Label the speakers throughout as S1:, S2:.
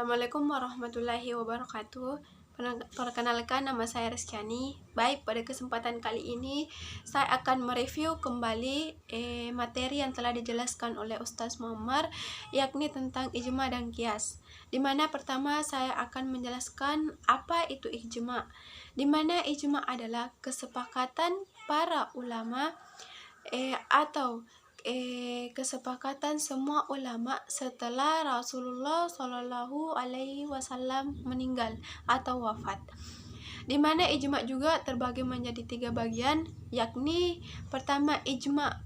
S1: Assalamualaikum warahmatullahi wabarakatuh. Perkenalkan, nama saya Reskiani. Baik, pada kesempatan kali ini saya akan mereview kembali materi yang telah dijelaskan oleh Ustaz Muammar, yakni tentang ijma dan qiyas. Di mana pertama saya akan menjelaskan apa itu ijma. Di mana ijma adalah kesepakatan para ulama atau kesepakatan semua ulama setelah Rasulullah Shallallahu Alaihi Wasallam meninggal atau wafat. Di mana ijma juga terbagi menjadi 3 bagian, yakni pertama ijma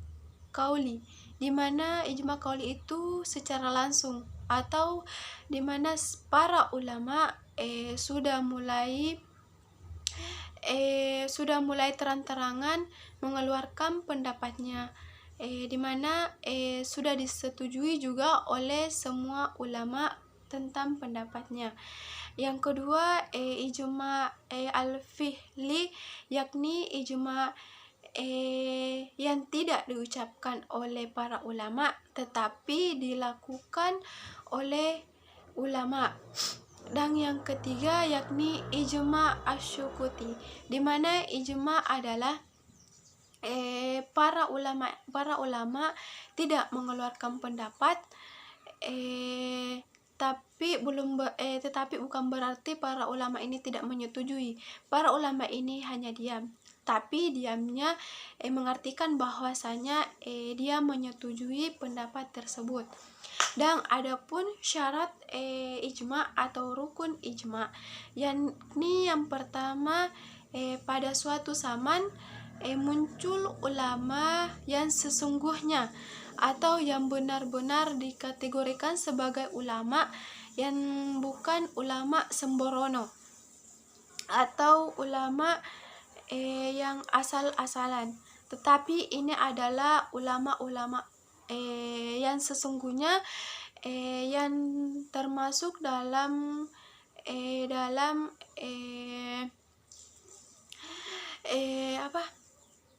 S1: qauli, di mana ijma qauli itu secara langsung atau di mana para ulama sudah mulai terang-terangan mengeluarkan pendapatnya, di mana sudah disetujui juga oleh semua ulama tentang pendapatnya. Yang kedua ijma al-fi'li, yakni ijma yang tidak diucapkan oleh para ulama tetapi dilakukan oleh ulama. Dan yang ketiga yakni ijma asy-syukuti, di mana ijma adalah para ulama tidak mengeluarkan pendapat, tetapi bukan berarti para ulama ini tidak menyetujui. Para ulama ini hanya diam, tapi diamnya mengartikan bahwasanya dia menyetujui pendapat tersebut. Dan adapun syarat ijma atau rukun ijma, yakni yang pertama pada suatu zaman muncul ulama yang sesungguhnya atau yang benar-benar dikategorikan sebagai ulama, yang bukan ulama sembrono atau ulama yang asal-asalan, tetapi ini adalah ulama-ulama yang sesungguhnya, yang termasuk dalam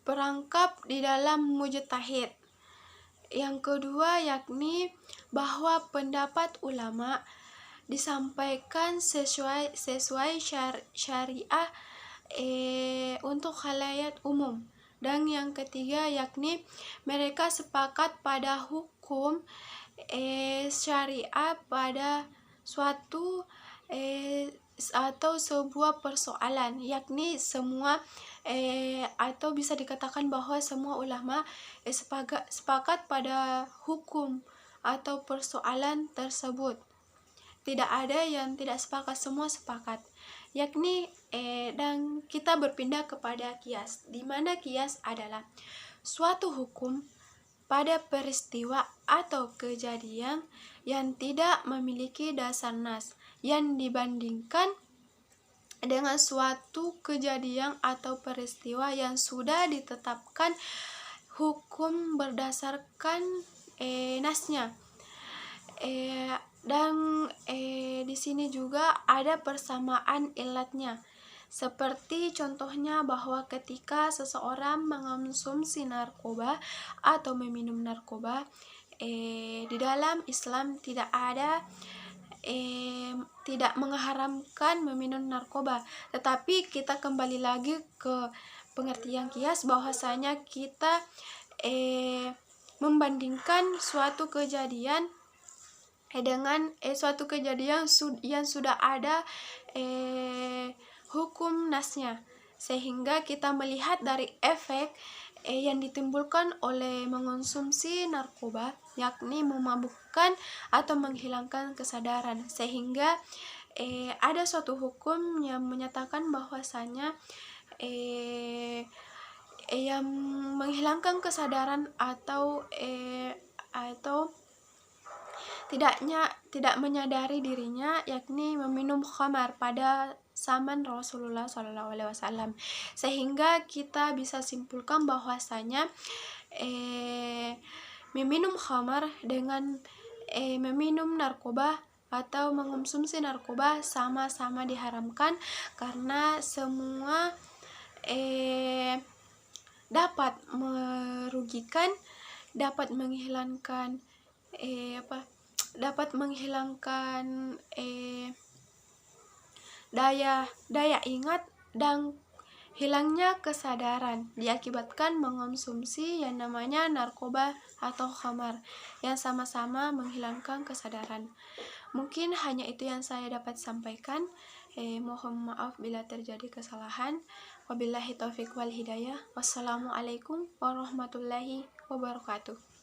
S1: perangkap di dalam mujtahid. Yang kedua yakni bahwa pendapat ulama disampaikan sesuai syariah untuk khalayak umum. Dan yang ketiga yakni mereka sepakat pada hukum syariah pada suatu atau sebuah persoalan, yakni semua atau bisa dikatakan bahwa semua ulama sepakat pada hukum atau persoalan tersebut. Tidak ada yang tidak sepakat, semua sepakat. Yakni dan kita berpindah kepada qiyas, di mana qiyas adalah suatu hukum pada peristiwa atau kejadian yang tidak memiliki dasar nas, yang dibandingkan dengan suatu kejadian atau peristiwa yang sudah ditetapkan hukum berdasarkan nasnya. Dan di sini juga ada persamaan ilatnya. Seperti contohnya bahwa ketika seseorang mengonsumsi narkoba atau meminum narkoba, di dalam Islam tidak ada tidak mengharamkan meminum narkoba, tetapi kita kembali lagi ke pengertian qiyas bahwasanya kita membandingkan suatu kejadian dengan suatu kejadian yang sudah ada hukum nasnya, sehingga kita melihat dari efek yang ditimbulkan oleh mengonsumsi narkoba, yakni memabukkan atau menghilangkan kesadaran, sehingga ada suatu hukum yang menyatakan bahwasanya yang menghilangkan kesadaran atau tidak menyadari dirinya, yakni meminum khamar pada zaman Rasulullah SAW, sehingga kita bisa simpulkan bahwasanya meminum khamar dengan meminum narkoba atau mengonsumsi narkoba sama-sama diharamkan, karena semua dapat merugikan, dapat menghilangkan daya ingat, dan hilangnya kesadaran diakibatkan mengonsumsi yang namanya narkoba atau khamar yang sama-sama menghilangkan kesadaran. Mungkin hanya itu yang saya dapat sampaikan. Mohon maaf bila terjadi kesalahan. Wabillahi taufiq wal hidayah. Wassalamualaikum warahmatullahi wabarakatuh.